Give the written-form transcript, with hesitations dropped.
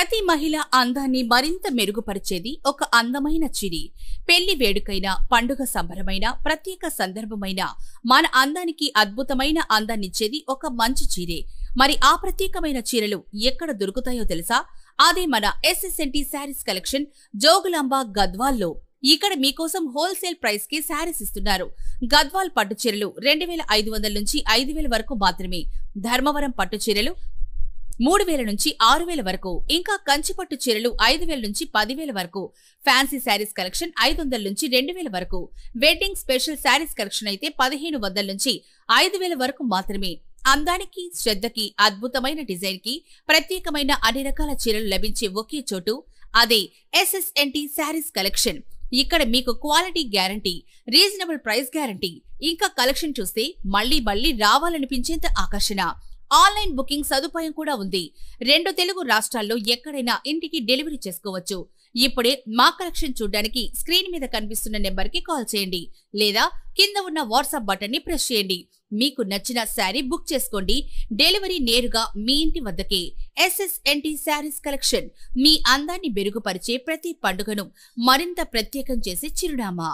ప్రతి మహిళ అందాన్ని మరింత మెరుగుపరిచేది ఒక అందమైన చిరి. పెళ్లి వేడుకైన, పండుగ సంబరమైన, ప్రత్యేక సందర్భమైన మన అందానికి అద్భుతమైన అందాన్నిచ్చేది ఒక మంచి చీరే. మరి ఆ ప్రత్యేకమైన చీరలు ఎక్కడ దొరుకుతాయో తెలుసా? అదే మన SSNT శారీస్ కలెక్షన్ జోగులాంబ గద్వాల్లో. ఇక్కడ మీకోసం హోల్సేల్ ప్రైస్ కి శారీస్ ఇస్తున్నారు. గద్వాల్ పట్టు చీరలు 2500 నుంచి 5000 వరకు మాత్రమే. ధర్మవరం పట్టు చీరలు 3000 నుంచి 6000 వరకు. ఇంకా కంచిపట్టు చీరలు 5000 నుంచి 10000 వరకు. ఫ్యాన్సీ శారీస్ కలెక్షన్ 500 నుంచి 2000 వరకు. వెడ్డింగ్ స్పెషల్ శారీస్ కలెక్షన్ అయితే 1500 నుంచి 5000 వరకు మాత్రమే. అందానికి, శ్రద్ధకి, అద్భుతమైన డిజైన్ కి, ప్రత్యేకమైన అన్ని రకాల చీరలు లభించే ఒకే చోటు అదే SSNT శారీస్ కలెక్షన్. ఇక్కడ మీకు quality guarantee, reasonable price guarantee, ఇంకా కలెక్షన్ చూస్తే మళ్లీ మళ్లీ రావాలనిపించేంత ఆకర్షణ. ఆన్లైన్ బుకింగ్ సదుపాయం కూడా ఉంది. 2 తెలుగు రాష్ట్రాల్లో ఎక్కడైనా ఇంటికి డెలివరీ చేసుకోవచ్చు. ఇప్పుడే మా కలెక్షన్ చూడడానికి స్క్రీన్ మీద కనిపిస్తున్న నెంబర్ కి కాల్ చేయండి, లేదా కింద ఉన్న వాట్సాప్ బటన్ ని ప్రెస్ చేయండి. మీకు నచ్చిన శారీ బుక్ చేసుకోండి. డెలివరీ నేరుగా మీ ఇంటి వద్దకే. SSNT శారీస్ కలెక్షన్ మీ అందాన్ని మెరుగుపరిచే ప్రతి పండుగను మరింత ప్రత్యేకం చేసే చిరునామా.